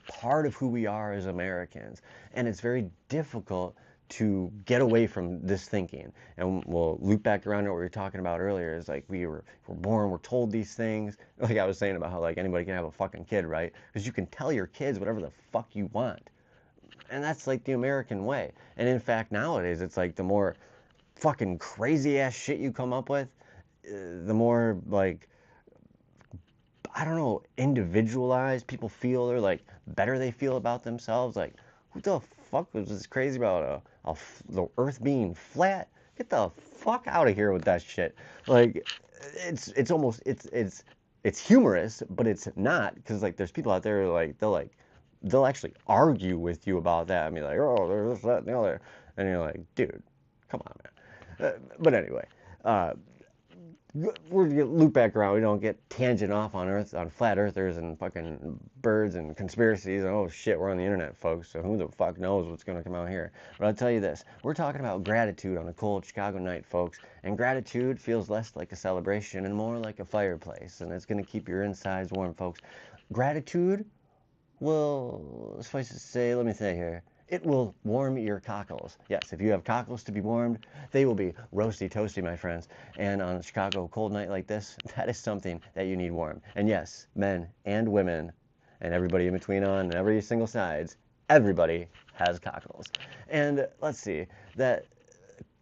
part of who we are as Americans, and it's very difficult to get away from this thinking. And we'll loop back around to what we were talking about earlier. Is like we're born, we're told these things. Like I was saying about how like anybody can have a fucking kid, right? Because you can tell your kids whatever the fuck you want. And that's like the American way. And in fact, nowadays, it's like the more fucking crazy ass shit you come up with, the more like, I don't know, individualized people feel, or like better they feel about themselves. Like, who the fuck was this crazy about the earth being flat? Get the fuck out of here with that shit. Like, it's almost, it's humorous, but it's not, because like there's people out there who, like, they'll actually argue with you about that. I mean, like, oh, there's this, that, and the other. And you're like, dude, come on, man. But anyway, we're gonna loop back around. We don't get tangent off on flat earthers and fucking birds and conspiracies. Oh shit, we're on the internet, folks. So who the fuck knows what's gonna come out here? But I'll tell you this: we're talking about gratitude on a cold Chicago night, folks. And gratitude feels less like a celebration and more like a fireplace, and it's gonna keep your insides warm, folks. Gratitude, well, suffice to say, let me say here, it will warm your cockles. Yes, if you have cockles to be warmed, they will be roasty toasty, my friends. And on a Chicago cold night like this, that is something that you need warm. And yes, men and women and everybody in between on every single sides, everybody has cockles. And let's see, that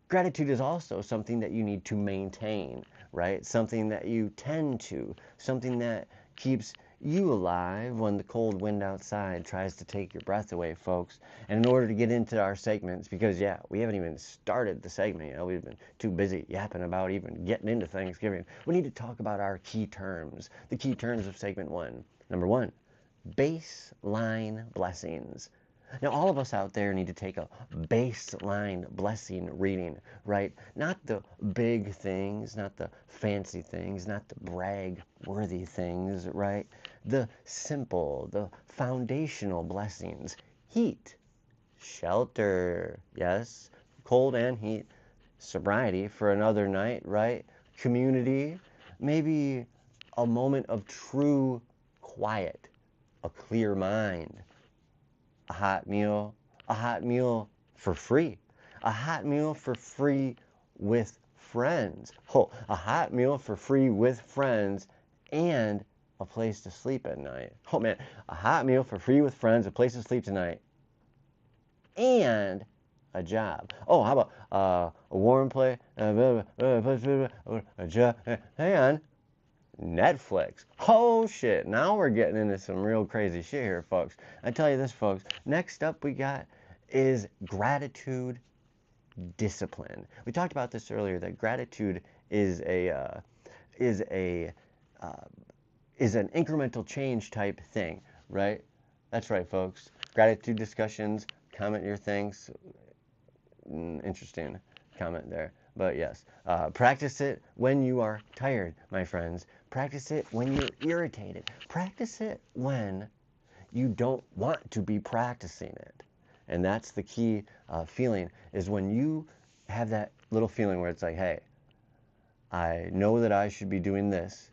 gratitude is also something that you need to maintain, right? Something that you tend to, something that keeps you alive when the cold wind outside tries to take your breath away, folks. And in order to get into our segments, because yeah, we haven't even started the segment, we've been too busy yapping about even getting into Thanksgiving. We need to talk about our key terms, the key terms of segment one. Number one, baseline blessings. Now, all of us out there need to take a baseline blessing reading, right? Not the big things, not the fancy things, not the brag-worthy things, right? The simple, the foundational blessings. Heat, shelter, yes, cold and heat. Sobriety for another night, right? Community, maybe a moment of true quiet, a clear mind. A hot meal for free. A hot meal for free with friends. Oh, a hot meal for free with friends and a place to sleep at night. Oh man, a hot meal for free with friends, a place to sleep tonight, and a job. Oh, how about a warm place, a job, and Netflix. Oh shit, now we're getting into some real crazy shit here, folks. I tell you this, folks, next up we got is gratitude discipline. We talked about this earlier, that gratitude is a is a is an incremental change type thing, right? That's right, folks. Gratitude discussions, comment your thanks. Interesting comment there. But yes, practice it when you are tired, my friends. Practice it when you're irritated. Practice it when you don't want to be practicing it. And that's the key feeling, is when you have that little feeling where it's like, hey, I know that I should be doing this,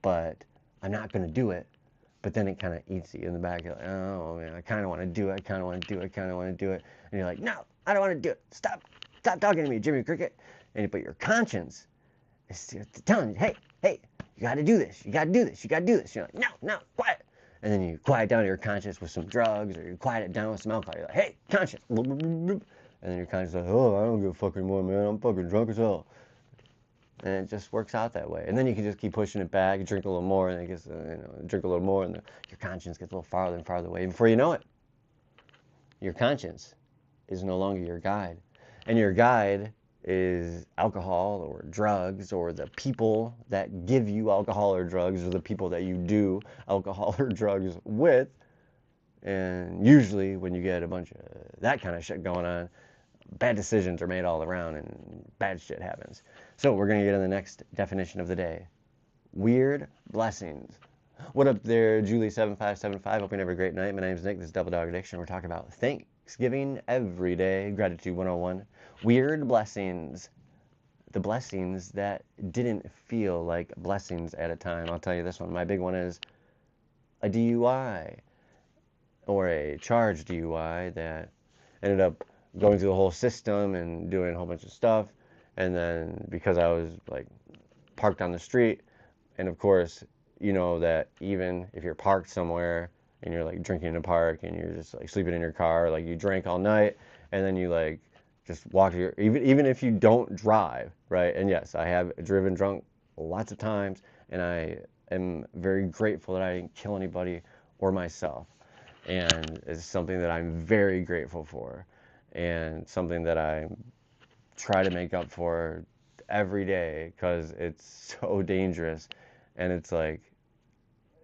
but I'm not going to do it. But then it kind of eats you in the back. You're like, oh man, I kind of want to do it. I kind of want to do it. I kind of want to do it. And you're like, no, I don't want to do it. Stop talking to me, Jimmy Cricket. But your conscience is telling you, hey, you got to do this. You got to do this. You got to do this. You're like, no, quiet. And then you quiet down your conscience with some drugs, or you quiet it down with some alcohol. You're like, hey, conscience. And then your conscience is like, oh, I don't give a fuck anymore, man. I'm fucking drunk as hell. And it just works out that way. And then you can just keep pushing it back, drink a little more, and it gets, drink a little more, and your conscience gets a little farther and farther away. And before you know it, your conscience is no longer your guide. And your guide is alcohol or drugs, or the people that give you alcohol or drugs, or the people that you do alcohol or drugs with. And usually when you get a bunch of that kind of shit going on, bad decisions are made all around and bad shit happens. So we're going to get to the next definition of the day. Weird blessings. What up there, Julie7575? Hope you have a great night. My name is Nick. This is Double Dog Addiction. We're talking about Thanksgiving every day. Gratitude 101. Weird blessings. The blessings that didn't feel like blessings at a time. I'll tell you this one. My big one is a DUI, or a charged DUI that ended up going through the whole system and doing a whole bunch of stuff. And then because I was like parked on the street, and of course, you know that even if you're parked somewhere and you're like drinking in a park and you're just like sleeping in your car, like you drank all night and then you like just walk your, even if you don't drive, right? And yes, I have driven drunk lots of times, and I am very grateful that I didn't kill anybody or myself. And it's something that I'm very grateful for, and something that I try to make up for every day, because it's so dangerous. And it's like,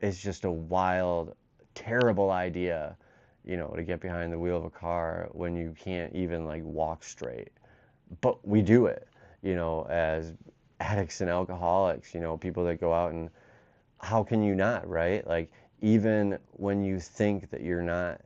it's just a wild, terrible idea, to get behind the wheel of a car when you can't even like walk straight. But we do it, as addicts and alcoholics, people that go out, and how can you not, right? Like, even when you think that you're not,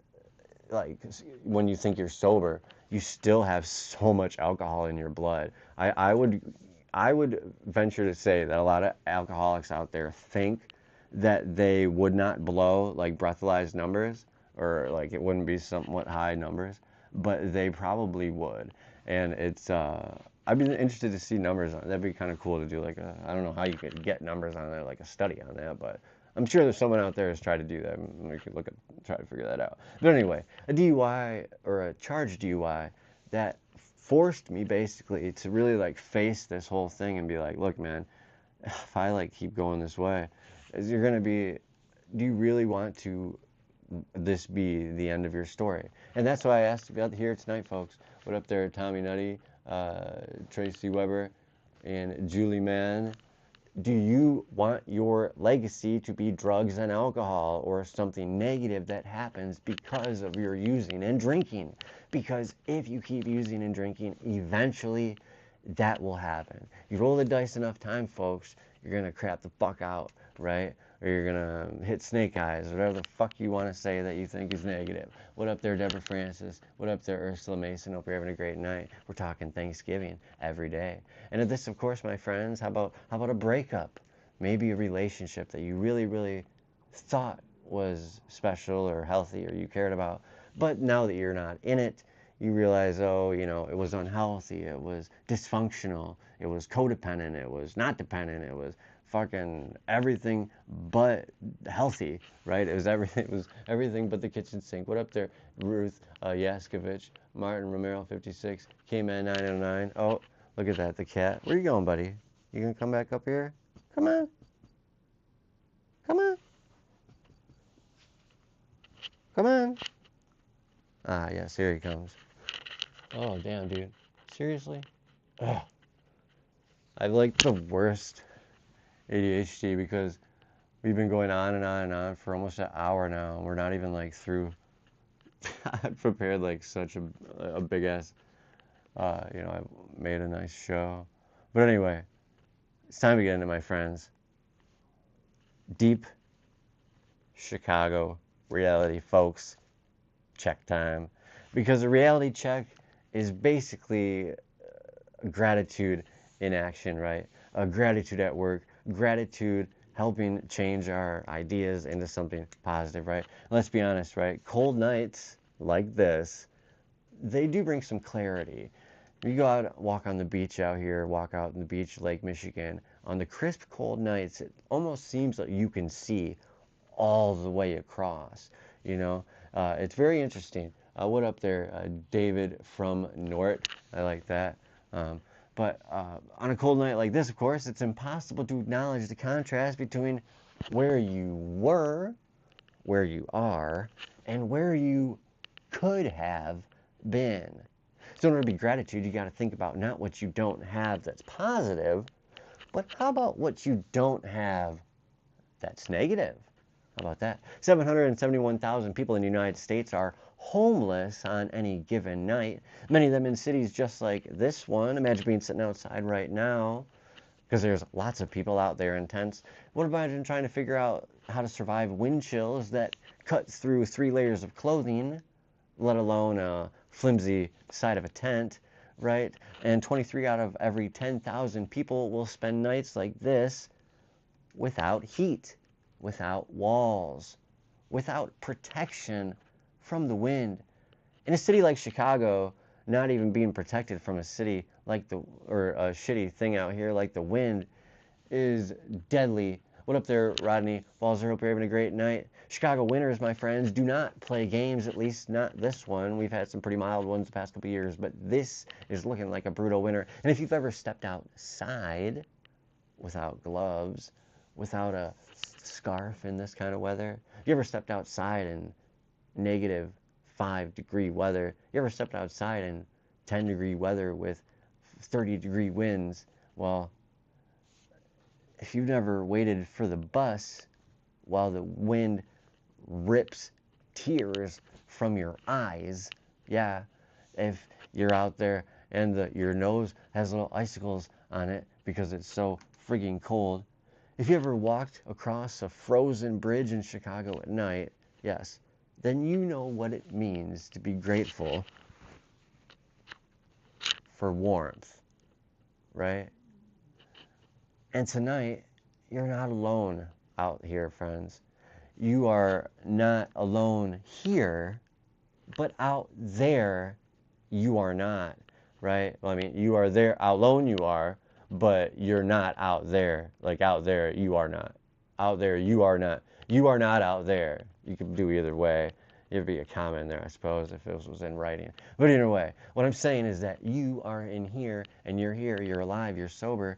like, when you think you're sober, you still have so much alcohol in your blood. I would venture to say that a lot of alcoholics out there think that they would not blow like breathalyzed numbers, or like it wouldn't be somewhat high numbers, but they probably would. And it's I'd be interested to see numbers on it. That'd be kind of cool to do, like I don't know how you could get numbers on there, like a study on that, but I'm sure there's someone out there who's tried to do that. We could try to figure that out. But anyway, a DUI, or a charged DUI, that forced me basically to really like face this whole thing and be like, look, man, if I like keep going this way, you're gonna be, do you really want to this be the end of your story? And that's why I asked to be out here tonight, folks. What up there, Tommy Nutty, Tracy Weber, and Julie Mann? Do you want your legacy to be drugs and alcohol, or something negative that happens because of your using and drinking? Because if you keep using and drinking, eventually that will happen. You roll the dice enough time, folks, you're going to crap the fuck out, right? Or you're going to hit snake eyes, or whatever the fuck you want to say that you think is negative. What up there, Deborah Francis? What up there, Ursula Mason? Hope you're having a great night. We're talking Thanksgiving every day. And at this, of course, my friends, how about a breakup? Maybe a relationship that you really, really thought was special or healthy or you cared about, but now that you're not in it, you realize, oh, it was unhealthy, it was dysfunctional, it was codependent, it was not dependent, it was fucking everything but healthy, right? It was everything but the kitchen sink. What up there, Ruth Yaskovich, Martin Romero 56, K-Man 909. Oh, look at that, the cat. Where you going, buddy? You gonna come back up here? Come on. Come on. Come on. Ah, yes, here he comes. Oh, damn, dude. Seriously? Ugh. I've like the worst ADHD, because we've been going on and on and on for almost an hour now. We're not even like through. I prepared like such a big ass, I made a nice show. But anyway, it's time to get into my friends. Deep Chicago reality, folks. Check time. Because a reality check is basically gratitude in action, right? Gratitude at work, gratitude helping change our ideas into something positive, right? Let's be honest, right? Cold nights like this, they do bring some clarity. You go out, walk on the beach out here, walk out on the beach, Lake Michigan. On the crisp, cold nights, it almost seems like you can see all the way across. You know, it's very interesting. What up there, David from Nort? I like that. But on a cold night like this, of course, it's impossible to acknowledge the contrast between where you were, where you are, and where you could have been. So in order to be gratitude, you got to think about not what you don't have that's positive, but how about what you don't have that's negative? How about that? 771,000 people in the United States are homeless on any given night. Many of them in cities just like this one. Imagine being sitting outside right now, because there's lots of people out there in tents. What about trying to figure out how to survive wind chills that cuts through 3 layers of clothing, let alone a flimsy side of a tent, right? And 23 out of every 10,000 people will spend nights like this without heat, without walls, without protection from the wind. In a city like Chicago, not even being protected from a city like or a shitty thing out here like the wind is deadly. What up there, Rodney Balzer? Hope you're having a great night. Chicago winters, my friends, do not play games, at least not this one. We've had some pretty mild ones the past couple years, but this is looking like a brutal winter. And if you've ever stepped outside without gloves, without a scarf in this kind of weather, you ever stepped outside in negative 5-degree weather, you ever stepped outside in 10-degree weather with 30-degree winds, well, if you've never waited for the bus while the wind rips tears from your eyes, yeah, if you're out there and your nose has little icicles on it because it's so frigging cold, if you ever walked across a frozen bridge in Chicago at night, yes, then you know what it means to be grateful for warmth, right? And tonight, you're not alone out here, friends. You are not alone here, but out there, you are not, right? Well, I mean, you are there, out alone you are, but you're not out there. Like out there, you are not. Out there, you are not. You are not out there. You could do either way. There'd be a comma in there, I suppose, if it was in writing. But either way, what I'm saying is that you are in here, and you're here, you're alive, you're sober,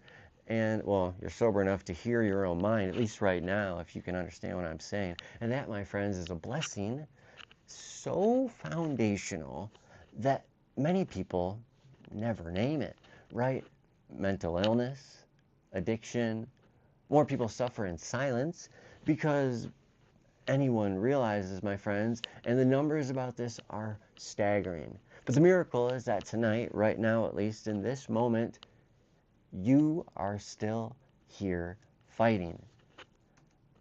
and, well, you're sober enough to hear your own mind, at least right now, if you can understand what I'm saying. And that, my friends, is a blessing so foundational that many people never name it, right? Mental illness, addiction. More people suffer in silence because anyone realizes, my friends, and the numbers about this are staggering. But the miracle is that tonight, right now, at least in this moment, you are still here fighting.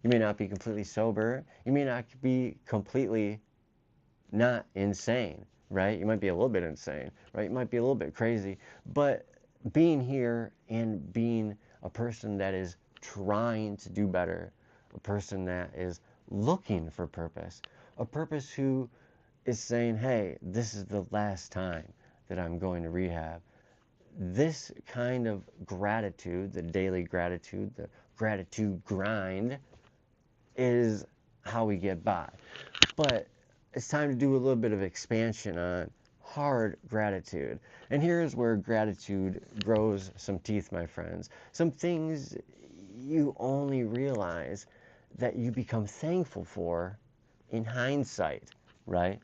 You may not be completely sober. You may not be completely not insane, right? You might be a little bit insane, right? You might be a little bit crazy. But being here and being a person that is trying to do better, a person that is looking for purpose, a purpose who is saying, hey, this is the last time that I'm going to rehab. This kind of gratitude, the daily gratitude, the gratitude grind, is how we get by. But it's time to do a little bit of expansion on hard gratitude. And here's where gratitude grows some teeth, my friends. Some things you only realize that you become thankful for in hindsight, right?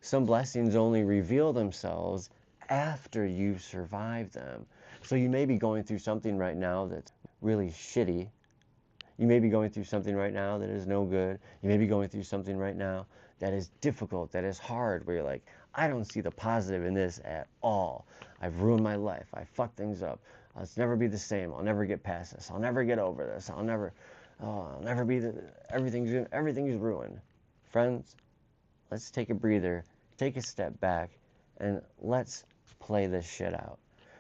Some blessings only reveal themselves after you've survived them. So you may be going through something right now that's really shitty. You may be going through something right now that is no good. You may be going through something right now that is difficult, that is hard, where you're like, I don't see the positive in this at all. I've ruined my life. I fucked things up. Let's never be the same. I'll never get past this. I'll never get over this. I'll never... Oh, I'll never be everything's ruined. Friends, let's take a breather, take a step back, and let's play this shit out.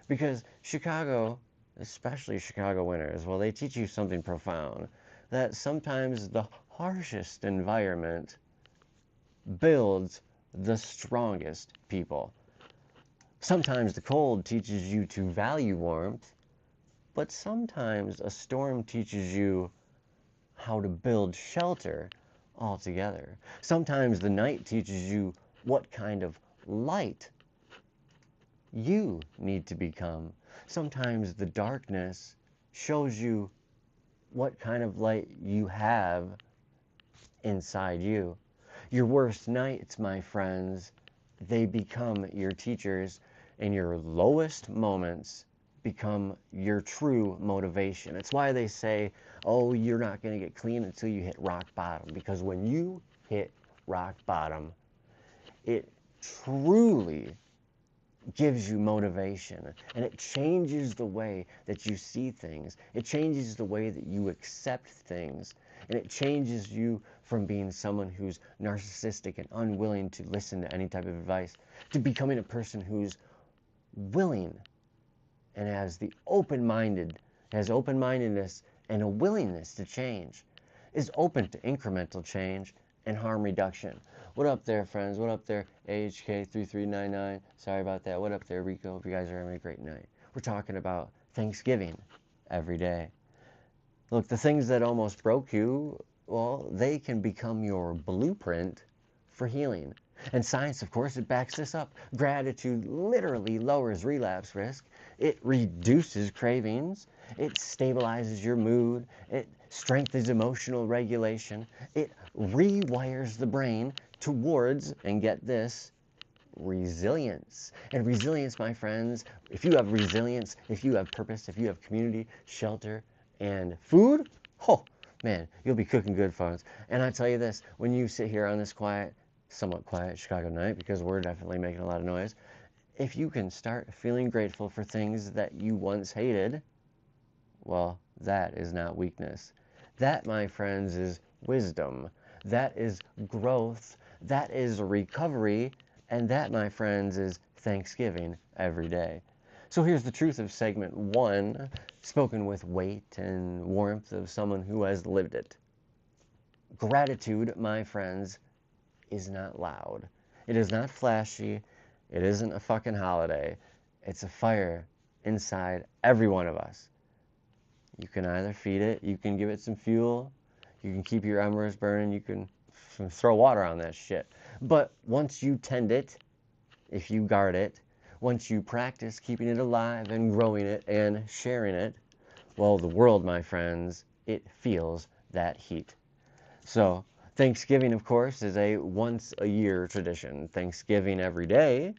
Because Chicago, especially Chicago winters, well, they teach you something profound. That sometimes the harshest environment builds the strongest people. Sometimes the cold teaches you to value warmth, but sometimes a storm teaches you how to build shelter altogether. Sometimes the night teaches you what kind of light you need to become. Sometimes the darkness shows you what kind of light you have inside you. Your worst nights, my friends, they become your teachers, and your lowest moments become your true motivation. It's why they say, oh, you're not going to get clean until you hit rock bottom. Because when you hit rock bottom, it truly gives you motivation, and it changes the way that you see things. It changes the way that you accept things, and it changes you from being someone who's narcissistic and unwilling to listen to any type of advice to becoming a person who's willing and has open-mindedness and a willingness to change, is open to incremental change and harm reduction. What up there, friends? What up there, AHK3399? Sorry about that. What up there, Rico? Hope you guys are having a great night. We're talking about Thanksgiving every day. Look, the things that almost broke you, well, they can become your blueprint for healing. And science, of course, it backs this up. Gratitude literally lowers relapse risk. It reduces cravings. It stabilizes your mood. It strengthens emotional regulation. It rewires the brain towards, and get this, resilience. And resilience, my friends, if you have resilience, if you have purpose, if you have community, shelter, and food, oh, man, you'll be cooking good, friends. And I tell you this, when you sit here on this somewhat quiet Chicago night, because we're definitely making a lot of noise, if you can start feeling grateful for things that you once hated, well, that is not weakness. That, my friends, is wisdom. That is growth. That is recovery. And that, my friends, is Thanksgiving every day. So here's the truth of segment 1, spoken with weight and warmth of someone who has lived it. Gratitude, my friends, is not loud. It is not flashy. It isn't a fucking holiday. It's a fire inside every one of us. You can either feed it, you can give it some fuel, you can keep your embers burning, you can throw water on that shit. But once you tend it, if you guard it, once you practice keeping it alive and growing it and sharing it, well, the world, my friends, it feels that heat. So, Thanksgiving, of course, is a once-a-year tradition. Thanksgiving every day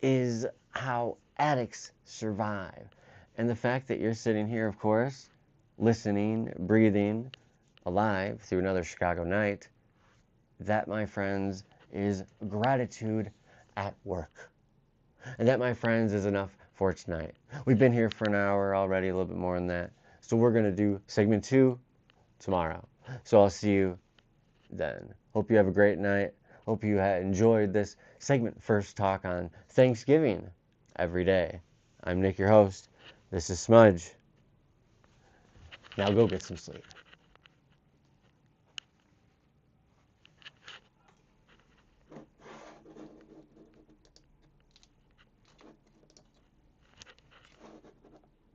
is how addicts survive. And the fact that you're sitting here, of course, listening, breathing, alive through another Chicago night, that, my friends, is gratitude at work. And that, my friends, is enough for tonight. We've been here for an hour already, a little bit more than that. So we're going to do segment 2 tomorrow. So I'll see you then. Hope you have a great night. Hope you enjoyed this segment first talk on Thanksgiving every day. I'm Nick, your host. This is Smudge. Now go get some sleep.